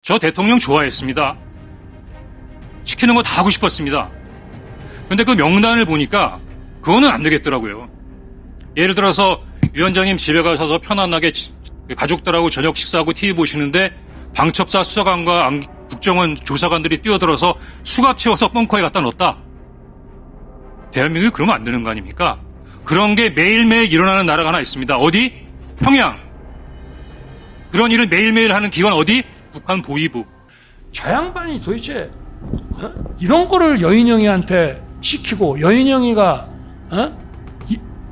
저 대통령 좋아했습니다. 시키는 거 다 하고 싶었습니다. 근데 그 명단을 보니까 그거는 안 되겠더라고요. 예를 들어서 위원장님 집에 가셔서 편안하게 가족들하고 저녁 식사하고 TV 보시는데 방첩사 수사관과 국정원 조사관들이 뛰어들어서 수갑 채워서 벙커에 갖다 넣었다. 대한민국이 그러면 안 되는 거 아닙니까? 그런 게 매일매일 일어나는 나라가 하나 있습니다. 어디? 평양. 그런 일을 매일매일 하는 기관 어디? 북한 보위부. 저 양반이 도대체 이런 거를 여인영이한테 시키고 여인영이가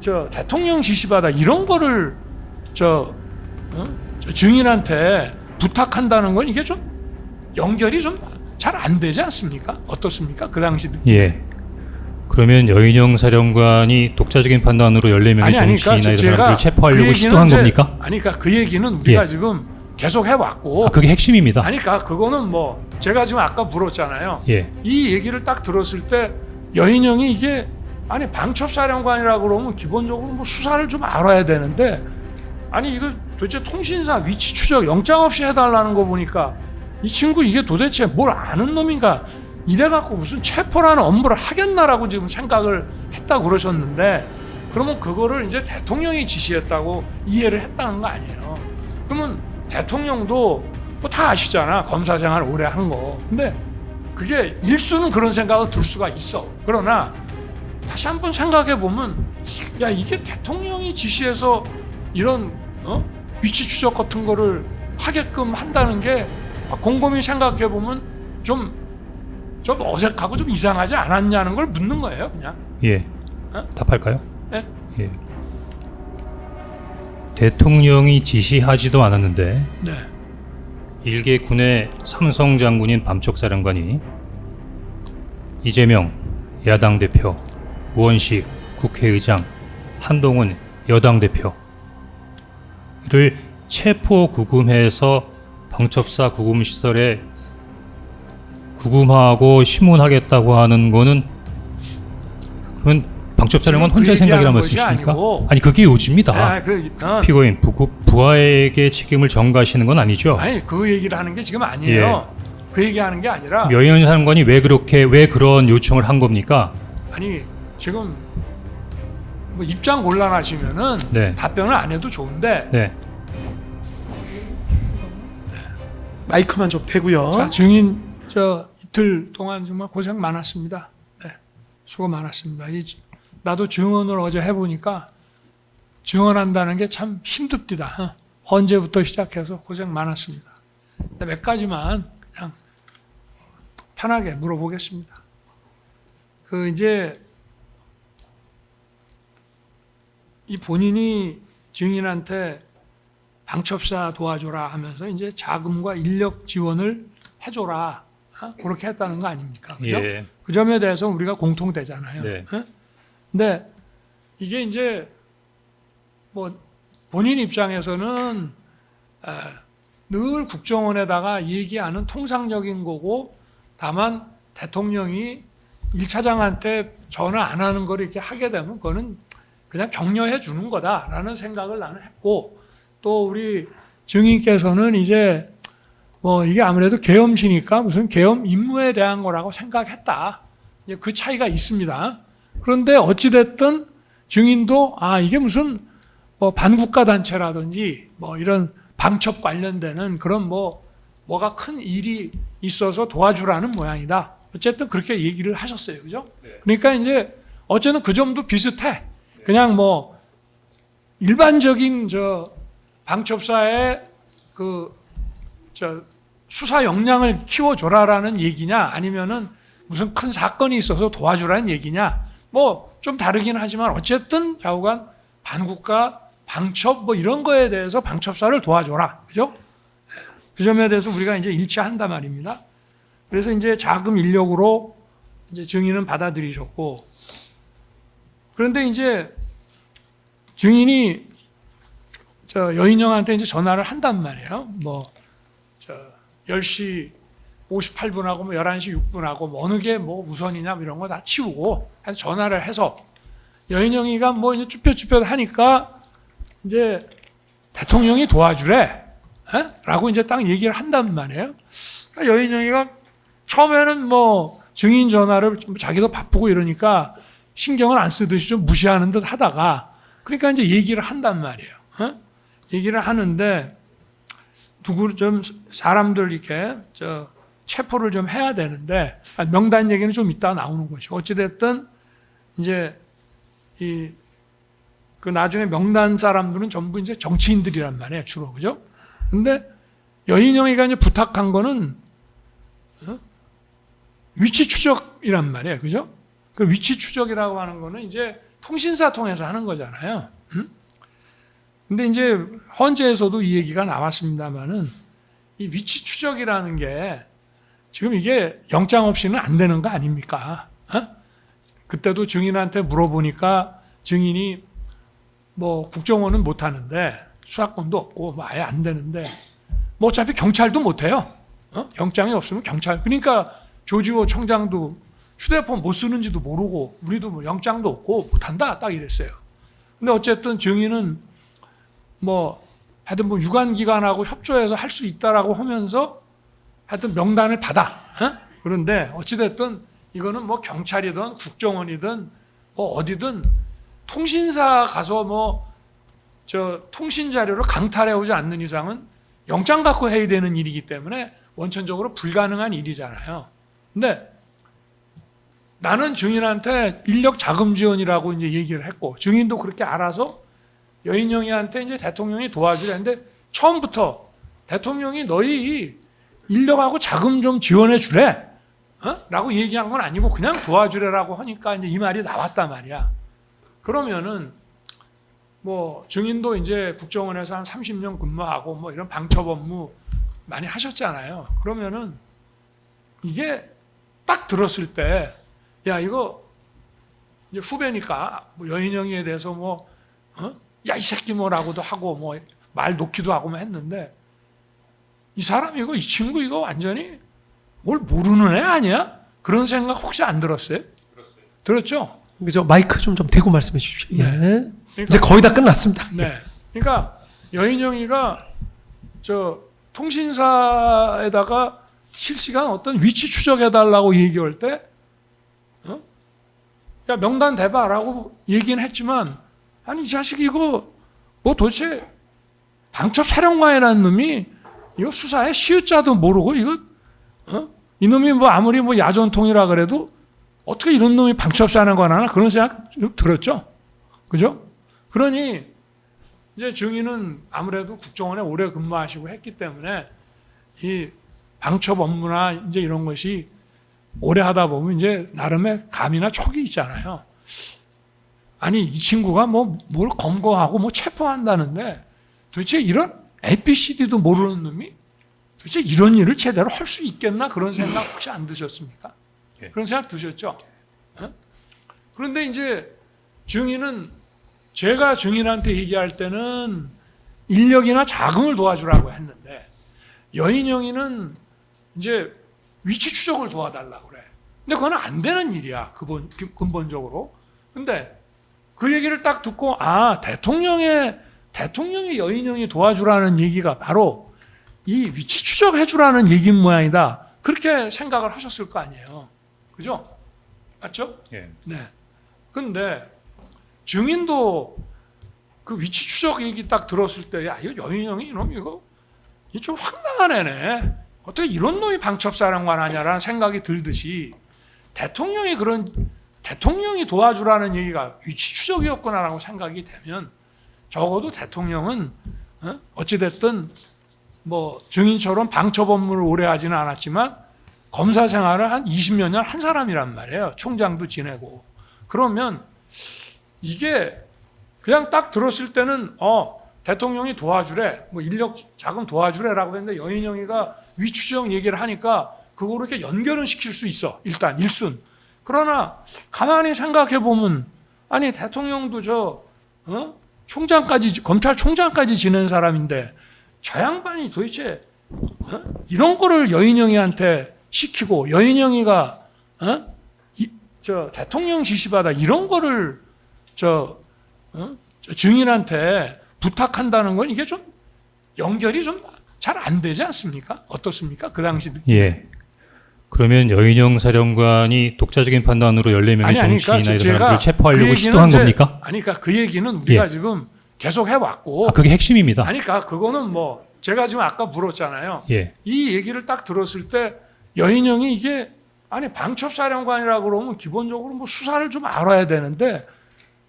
저 대통령 지시받아 이런 거를 저 증인한테 부탁한다는 건 이게 좀 연결이 좀 잘 안 되지 않습니까? 어떻습니까? 그 당시 느낌. 예. 그러면 여인영 사령관이 독자적인 판단으로 14명의 정치인이나 이런 사람들을 체포하려고 시도한 겁니까? 아니, 그러니까 그 얘기는 우리가 지금 계속 해왔고. 그게 핵심입니다. 아니, 그러니까 그거는 뭐 제가 지금 아까 물었잖아요. 예. 이 얘기를 딱 들었을 때 여인영이 이게 아니 방첩사령관이라고 그러면 기본적으로 뭐 수사를 좀 알아야 되는데 아니 이거 도대체 통신사 위치 추적 영장 없이 해달라는 거 보니까 이 친구 이게 도대체 뭘 아는 놈인가 이래갖고 무슨 체포라는 업무를 하겠나라고 지금 생각을 했다고 그러셨는데 그러면 그거를 이제 대통령이 지시했다고 이해를 했다는 거 아니에요. 그러면 대통령도 뭐 다 아시잖아. 검사 생활 오래 한 거. 근데 그게 일수는 그런 생각은 들 수가 있어. 그러나 다시 한번 생각해 보면 야 이게 대통령이 지시해서 이런 위치 추적 같은 거를 하게끔 한다는 게 곰곰이 생각해 보면 좀 어색하고 좀 이상하지 않았냐는 걸 묻는 거예요, 그냥. 예. 답할까요? 네? 예. 대통령이 지시하지도 않았는데 네. 일개 군의 삼성 장군인 밤쪽사령관이 이재명 야당 대표, 우원식 국회의장, 한동훈 여당 대표를 체포 구금해서 방첩사 구금시설에 구금하고 심문하겠다고 하는 거는 그건 방첩사령관 혼자 생각이란 말씀이십니까? 아니 그게 요지입니다. 그러니까 피고인 부하에게 책임을 전가하시는 건 아니죠? 아니 그 얘기를 하는 게 지금 아니에요. 그 얘기하는 게 아니라 여인 사령관이 왜 그런 요청을 한 겁니까? 아니 지금 뭐 입장 곤란하시면은 네. 답변을 안 해도 좋은데 네. 마이크만 좀 대고요. 자, 증인 이틀 동안 정말 고생 많았습니다. 네, 수고 많았습니다. 나도 증언을 어제 해보니까 증언한다는 게 참 힘듭니다. 헌재부터 시작해서 고생 많았습니다. 몇 가지만 그냥 편하게 물어보겠습니다. 이제 이 본인이 증인한테 방첩사 도와줘라 하면서 이제 자금과 인력 지원을 해줘라. 그렇게 했다는 거 아닙니까? 그죠? 예. 그 점에 대해서 우리가 공통되잖아요. 네. 근데 이게 이제 뭐 본인 입장에서는 늘 국정원에다가 얘기하는 통상적인 거고 다만 대통령이 1차장한테 전화 안 하는 걸 이렇게 하게 되면 그거는 그냥 격려해 주는 거다라는 생각을 나는 했고 또 우리 증인께서는 이제 뭐 이게 아무래도 계엄시니까 무슨 계엄 임무에 대한 거라고 생각했다. 이제 그 차이가 있습니다. 그런데 어찌됐든 증인도 이게 무슨 뭐 반국가 단체라든지 뭐 이런 방첩 관련되는 그런 뭐가 큰 일이 있어서 도와주라는 모양이다. 어쨌든 그렇게 얘기를 하셨어요. 그죠? 그러니까 이제 어쨌든 그 점도 비슷해. 그냥 뭐 일반적인 방첩사의 수사 역량을 키워줘라라는 얘기냐 아니면은 무슨 큰 사건이 있어서 도와주라는 얘기냐 뭐 좀 다르긴 하지만 어쨌든 좌우간 반국가 방첩 뭐 이런 거에 대해서 방첩사를 도와줘라. 그죠? 그 점에 대해서 우리가 이제 일치한단 말입니다. 그래서 이제 자금 인력으로 이제 증인은 받아들이셨고 그런데 이제 증인이 여인영한테 이제 전화를 한단 말이에요. 10시 58분하고 11시 6분하고 어느 게 우선이냐 이런 거 다 치우고 전화를 해서 여인영이가 이제 쭈뼛쭈뼛 하니까 이제 대통령이 도와주래. 라고 이제 딱 얘기를 한단 말이에요. 그러니까 여인영이가 처음에는 뭐 증인 전화를 좀 자기도 바쁘고 이러니까 신경을 안 쓰듯이 좀 무시하는 듯 하다가 그러니까 이제 얘기를 한단 말이에요. 얘기를 하는데 누구 좀 사람들 이렇게 체포를 좀 해야 되는데 명단 얘기는 좀 이따 나오는 것이 어찌됐든 이제 그 나중에 명단 사람들은 전부 이제 정치인들이란 말이에요, 주로. 그죠? 근데 여인영이가 이제 부탁한 거는 위치 추적이란 말이에요. 그죠? 그 위치 추적이라고 하는 거는 이제 통신사 통해서 하는 거잖아요. 근데 이제 헌재에서도 이 얘기가 나왔습니다만은 이 위치 추적이라는 게 지금 이게 영장 없이는 안 되는 거 아닙니까? 그때도 증인한테 물어보니까 증인이 뭐 국정원은 못 하는데 수사권도 없고 뭐 아예 안 되는데 뭐 어차피 경찰도 못 해요. 영장이 없으면 경찰. 그러니까 조지호 청장도 휴대폰 못 쓰는지도 모르고 우리도 뭐 영장도 없고 못 한다 딱 이랬어요. 근데 어쨌든 증인은 뭐 하여튼 뭐 유관기관하고 협조해서 할 수 있다라고 하면서 하여튼 명단을 받아. 그런데 어찌됐든 이거는 뭐 경찰이든 국정원이든 뭐 어디든 통신사 가서 뭐 통신 자료를 강탈해 오지 않는 이상은 영장 갖고 해야 되는 일이기 때문에 원천적으로 불가능한 일이잖아요. 근데 나는 증인한테 인력 자금 지원이라고 이제 얘기를 했고 증인도 그렇게 알아서 여인영이한테 이제 대통령이 도와주려는데 처음부터 대통령이 너희 인력하고 자금 좀 지원해 주래. 라고 얘기한 건 아니고 그냥 도와주래라고 하니까 이제 이 말이 나왔단 말이야. 그러면은 뭐 증인도 이제 국정원에서 한 30년 근무하고 뭐 이런 방첩 업무 많이 하셨잖아요. 그러면은 이게 딱 들었을 때 야 이거 이제 후배니까 뭐 여인영이에 대해서 뭐 야 이 새끼 뭐라고도 하고 뭐 말 놓기도 하고 뭐 했는데 이 사람 이거 이 친구 이거 완전히 뭘 모르는 애 아니야? 그런 생각 혹시 안 들었어요? 들었죠? 그죠? 마이크 좀 대고 말씀해 주십시오. 예. 그러니까, 이제 거의 다 끝났습니다. 네. 그러니까 여인영이가 통신사에다가 실시간 어떤 위치 추적해달라고 얘기할 때, 야 명단 대봐라고 얘기는 했지만, 아니 이 자식이 이거 뭐 도대체 방첩 사령관이라는 놈이 이거 수사에 시읒자도 모르고 이거 이놈이 뭐 아무리 뭐 야전통이라 그래도 어떻게 이런 놈이 방첩 사령관 하나 그런 생각 좀 들었죠, 그죠? 그러니 이제 증인은 아무래도 국정원에 오래 근무하시고 했기 때문에 이 방첩 업무나 이제 이런 것이 오래 하다 보면 이제 나름의 감이나 촉이 있잖아요. 아니 이 친구가 뭐 뭘 검거하고 뭐 체포한다는데 도대체 이런 ABCD도 모르는 놈이 도대체 이런 일을 제대로 할 수 있겠나 그런 생각 혹시 안 드셨습니까? 예. 그런 생각 드셨죠? 그런데 이제 증인은 제가 증인한테 얘기할 때는 인력이나 자금을 도와주라고 했는데 여인영이는 이제 위치 추적을 도와달라고 그래. 근데 그건 안 되는 일이야, 근본적으로. 근데 그 얘기를 딱 듣고 대통령이 여인영이 도와주라는 얘기가 바로 이 위치 추적해주라는 얘기인 모양이다. 그렇게 생각을 하셨을 거 아니에요. 그죠? 맞죠? 예. 네. 근데 증인도 그 위치 추적 얘기 딱 들었을 때, 야, 이거 여인영이 이놈 이거 좀 황당한 애네. 어떻게 이런 놈이 방첩사령관 하냐라는 생각이 들듯이 대통령이 도와주라는 얘기가 위치 추적이었구나라고 생각이 되면 적어도 대통령은 어찌됐든 뭐 증인처럼 방첩 업무를 오래 하지는 않았지만 검사 생활을 한 20몇 년 한 사람이란 말이에요. 총장도 지내고. 그러면 이게 그냥 딱 들었을 때는 대통령이 도와주래, 뭐 인력 자금 도와주래라고 했는데 여인영이가 위추적 얘기를 하니까 그거를 이렇게 연결은 시킬 수 있어. 일단 일순. 그러나 가만히 생각해 보면 아니 대통령도 총장까지 검찰총장까지 지낸 사람인데 저 양반이 도대체 이런 거를 여인영이한테 시키고 여인영이가 대통령 지시받아 이런 거를 증인한테 부탁한다는 건 이게 좀 연결이 좀 잘 안 되지 않습니까? 어떻습니까? 그 당시 느낌. 예. 그러면 여인영 사령관이 독자적인 판단으로 14명의 정치인이나 이런 사람들을 체포하려고 시도한 겁니까? 아니, 그러니까 그 얘기는 우리가 예. 지금 계속 해왔고. 아, 그게 핵심입니다. 아니, 그러니까 그거는 뭐 제가 지금 아까 물었잖아요. 예. 이 얘기를 딱 들었을 때 여인영이 이게 아니 방첩사령관이라고 그러면 기본적으로 뭐 수사를 좀 알아야 되는데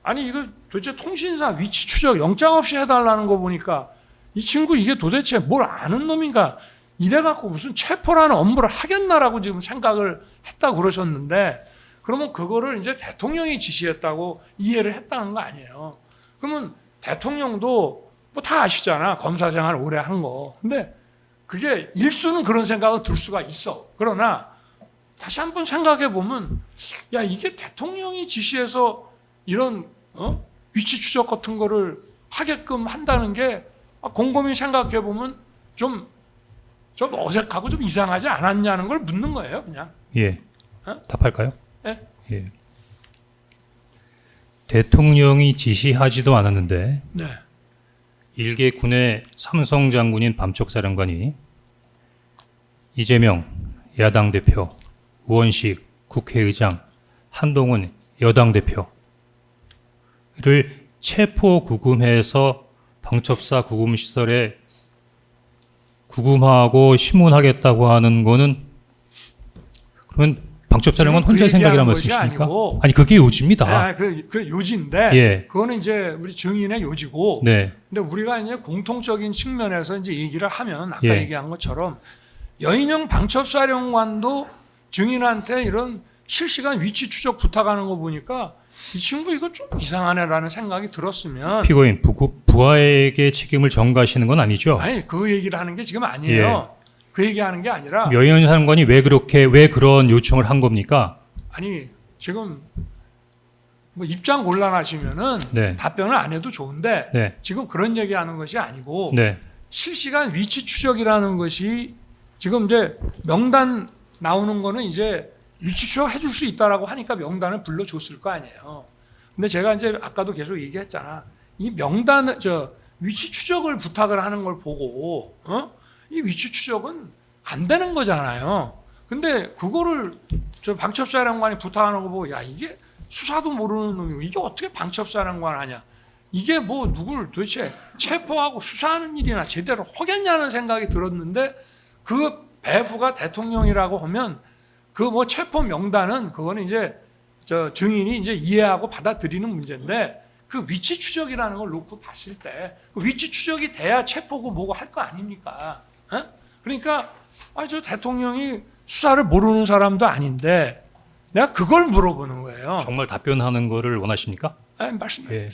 아니 이거 도대체 통신사 위치 추적 영장 없이 해달라는 거 보니까 이 친구 이게 도대체 뭘 아는 놈인가 이래갖고 무슨 체포라는 업무를 하겠나라고 지금 생각을 했다고 그러셨는데 그러면 그거를 이제 대통령이 지시했다고 이해를 했다는 거 아니에요. 그러면 대통령도 뭐 다 아시잖아. 검사 생활 오래 한 거. 근데 그게 일수는 그런 생각은 들 수가 있어. 그러나 다시 한번 생각해 보면 야 이게 대통령이 지시해서 이런 위치 추적 같은 거를 하게끔 한다는 게 곰곰이 생각해 보면 좀 어색하고 좀 이상하지 않았냐는 걸 묻는 거예요, 그냥. 예. 답할까요? 예. 예. 대통령이 지시하지도 않았는데 네. 일개 군의 삼성 장군인 밤쪽사령관이 이재명 야당 대표, 우원식 국회의장, 한동훈 여당 대표를 체포 구금해서 방첩사 구금시설에 구금하고 심문하겠다고 하는 거는 그러면 방첩사령관 지금 그 혼자 생각이란 얘기하는 것이 말씀이십니까? 아니고 아니 그게 요지입니다. 그 요지인데 예. 그거는 이제 우리 증인의 요지고 네. 근데 우리가 이제 공통적인 측면에서 이제 얘기를 하면 아까 예. 얘기한 것처럼 여인영 방첩사령관도 증인한테 이런 실시간 위치 추적 부탁하는 거 보니까 이 친구 이거 좀 이상하네라는 생각이 들었으면 피고인 부하에게 책임을 전가하시는 건 아니죠? 아니 그 얘기를 하는 게 지금 아니에요. 그 얘기하는 게 아니라 여인 사령관이 왜 그런 요청을 한 겁니까? 아니 지금 뭐 입장 곤란하시면은 네. 답변을 안 해도 좋은데 네. 지금 그런 얘기하는 것이 아니고 네. 실시간 위치 추적이라는 것이 지금 이제 명단 나오는 거는 이제 위치 추적 해줄 수 있다라고 하니까 명단을 불러줬을 거 아니에요. 근데 제가 이제 아까도 계속 얘기했잖아. 이 명단 위치 추적을 부탁을 하는 걸 보고 이 위치 추적은 안 되는 거잖아요. 근데 그거를 방첩사령관이 부탁하는 거 보고 야 이게 수사도 모르는 놈이고 이게 어떻게 방첩사령관 하냐. 이게 뭐 누굴 도대체 체포하고 수사하는 일이나 제대로 하겠냐는 생각이 들었는데 그 배후가 대통령이라고 하면 그 뭐 체포 명단은 그거는 이제 증인이 이제 이해하고 받아들이는 문제인데 그 위치 추적이라는 걸 놓고 봤을 때 그 위치 추적이 돼야 체포고 뭐고 할 거 아닙니까? 그러니까 저 대통령이 수사를 모르는 사람도 아닌데 내가 그걸 물어보는 거예요. 정말 답변하는 거를 원하십니까? 말씀해. 예.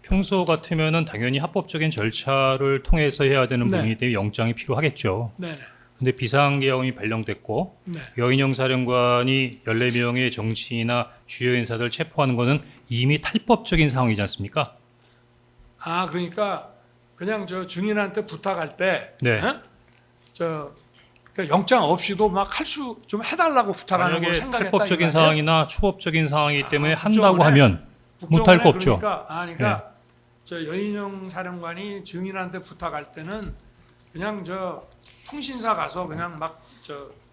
평소 같으면은 당연히 합법적인 절차를 통해서 해야 되는 네. 부분이 때문에 영장이 필요하겠죠. 네. 근데 비상계엄이 발령됐고 네. 여인영 사령관이 14명의 정치인이나 주요 인사들을 체포하는 것은 이미 탈법적인 상황이지 않습니까? 그러니까 그냥 증인한테 부탁할 때 네. 그러니까 영장 없이도 막 할 수 좀 해달라고 부탁하는 걸 만약에 생각했다. 탈법적인 상황이나 초법적인 상황이기 때문에 국정원에 한다고 하면 못할 거 없죠. 그러니까 여인영 사령관이 증인한테 부탁할 때는 그냥 통신사 가서 그냥 막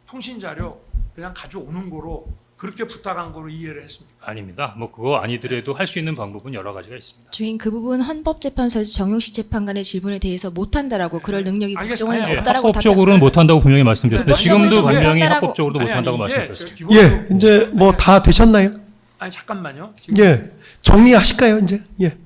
통신 자료 그냥 가져오는 거로 그렇게 부탁한 거로 이해를 했습니다. 아닙니다. 뭐 그거 아니더라도 할 수 있는 방법은 여러 가지가 있습니다. 주인 그 부분 헌법재판소에서 정용식 재판관의 질문에 대해서 못한다라고 그럴 능력이 알겠습니다. 국정원에는 예, 없다라고 합법적으로는 못한다고 분명히 말씀드렸습니다. 지금도 법적으로도 분명히 못한다라고- 합법적으로도 못한다고 말씀드렸습니다. 예, 이제 뭐 다 되셨나요? 아니 잠깐만요. 지금 예, 정리하실까요, 이제? 예,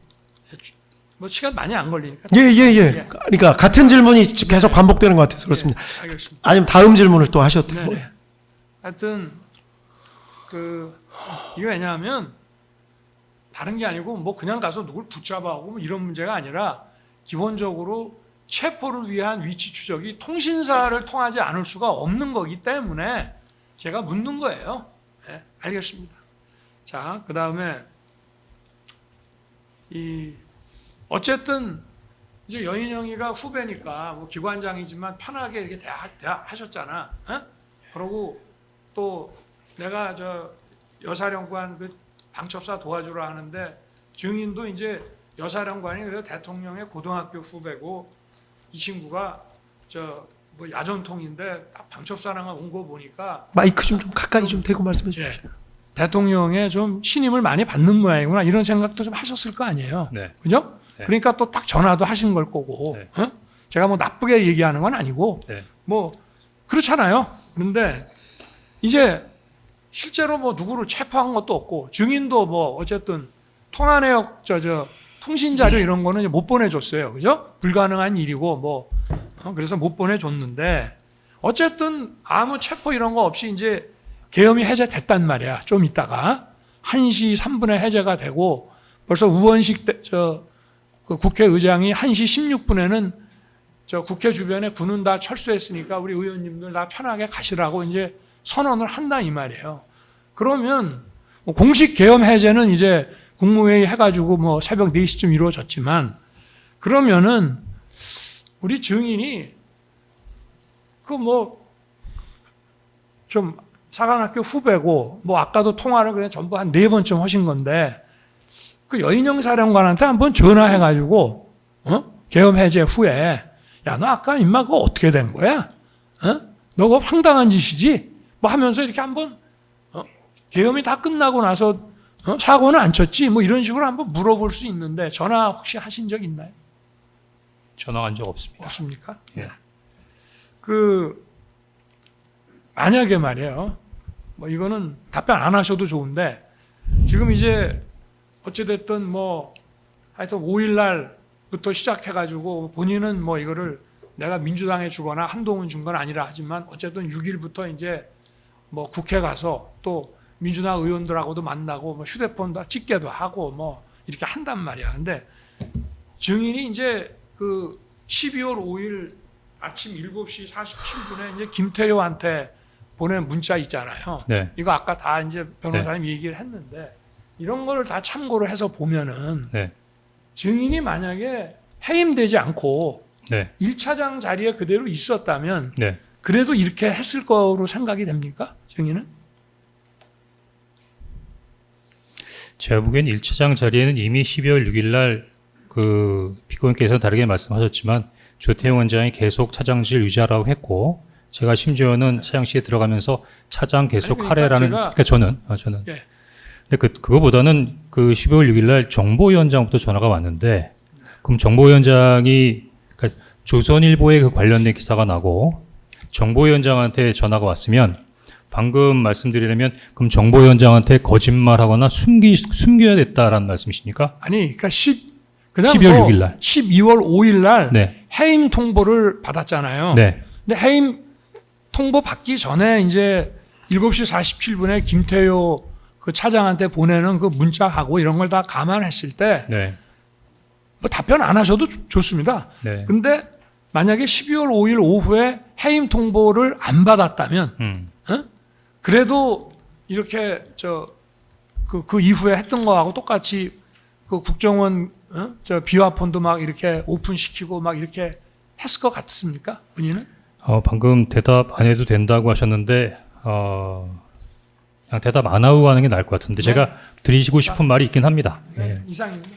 뭐 시간 많이 안 걸리니까. 예. 그러니까 같은 질문이 계속 반복되는 것 같아서 그렇습니다. 알겠습니다. 아니면 다음 질문을 또 하셔도 되고. 네. 하여튼 이게 왜냐하면 다른 게 아니고 뭐 그냥 가서 누굴 붙잡아오고 뭐 이런 문제가 아니라 기본적으로 체포를 위한 위치 추적이 통신사를 통하지 않을 수가 없는 거기 때문에 제가 묻는 거예요. 네, 알겠습니다. 자, 그 다음에 어쨌든 이제 여인영이가 후배니까 뭐 기관장이지만 편하게 이렇게 대하셨잖아. 그러고 또 내가 여사령관 그 방첩사 도와주러 하는데 증인도 이제 여사령관이 그래도 대통령의 고등학교 후배고 이 친구가 뭐 야전통인데 딱 방첩사랑가 온 거 보니까 마이크 좀 가까이 좀 대고 말씀해 예, 주십시오. 대통령의 좀 신임을 많이 받는 모양이구나 이런 생각도 좀 하셨을 거 아니에요. 네. 그죠? 네. 그러니까 또 딱 전화도 하신 걸 거고 네. 어? 제가 뭐 나쁘게 얘기하는 건 아니고 네. 뭐 그렇잖아요. 그런데 이제 실제로 뭐 누구를 체포한 것도 없고 증인도 뭐 어쨌든 통화내역 통신 자료 이런 거는 이제 못 보내줬어요. 그죠? 불가능한 일이고 뭐 그래서 못 보내줬는데 어쨌든 아무 체포 이런 거 없이 이제 계엄이 해제됐단 말이야. 좀 있다가 1시 3분에 해제가 되고 벌써 우원식 그 국회의장이 1시 16분에는 국회 주변에 군은 다 철수했으니까 우리 의원님들 다 편하게 가시라고 이제 선언을 한다 이 말이에요. 그러면 뭐 공식 계엄 해제는 이제 국무회의 해가지고 뭐 새벽 4시쯤 이루어졌지만 그러면은 우리 증인이 그 뭐 좀 사관학교 후배고 뭐 아까도 통화를 그냥 전부 한 4번쯤 하신 건데 그 여인영 사령관한테 한번 전화해가지고 계엄 해제 후에 야 너 아까 임마 그거 어떻게 된 거야? 너 그거 황당한 짓이지? 뭐 하면서 이렇게 한번 계엄이 다 끝나고 나서 사고는 안 쳤지? 뭐 이런 식으로 한번 물어볼 수 있는데 전화 혹시 하신 적 있나요? 전화 간 적 없습니다. 없습니까? 예. 만약에 말이에요. 뭐 이거는 답변 안 하셔도 좋은데 지금 이제 어찌됐든 뭐 하여튼 5일 날부터 시작해가지고 본인은 뭐 이거를 내가 민주당에 주거나 한동훈 준 건 아니라 하지만 어쨌든 6일부터 이제 뭐 국회 가서 또 민주당 의원들하고도 만나고 뭐 휴대폰도 찍게도 하고 뭐 이렇게 한단 말이야. 근데 증인이 이제 그 12월 5일 아침 7시 47분에 이제 김태효한테 보낸 문자 있잖아요. 네. 이거 아까 다 이제 변호사님 얘기를 했는데 이런 거를 다 참고를 해서 보면은 네. 증인이 만약에 해임되지 않고 네. 1차장 자리에 그대로 있었다면 네. 그래도 이렇게 했을 거로 생각이 됩니까? 증인은? 제가 보기엔 1차장 자리에는 이미 12월 6일 날 그 피고인께서 다르게 말씀하셨지만 조태용 원장이 계속 차장실 유지하라고 했고 제가 심지어는 차장실에 들어가면서 차장 계속 아니, 하래라는 그러니까 저는 예. 근데 그거보다는 그 12월 6일 날 정보위원장부터 전화가 왔는데 그럼 정보위원장이 그러니까 조선일보에 그 관련된 기사가 나고 정보위원장한테 전화가 왔으면 방금 말씀드리려면 그럼 정보위원장한테 거짓말하거나 숨겨야 됐다라는 말씀이십니까? 아니, 그러니까 그냥 12월 뭐 6일 날. 12월 5일 날 네. 해임 통보를 받았잖아요. 네. 근데 해임 통보 받기 전에 이제 7시 47분에 김태효 그 차장한테 보내는 그 문자하고 이런 걸 다 감안했을 때 네. 뭐 답변 안 하셔도 좋습니다. 네. 근데 만약에 12월 5일 오후에 해임 통보를 안 받았다면 그래도 이렇게 그 이후에 했던 거하고 똑같이 그 국정원 비화폰도 막 이렇게 오픈시키고 막 이렇게 했을 것 같습니까? 본인은? 방금 대답 안 해도 된다고 하셨는데 그냥 대답 안 하고 가는 게 나을 것 같은데 네. 제가 드리시고 싶은 말이 있긴 합니다. 예. 이상입니다.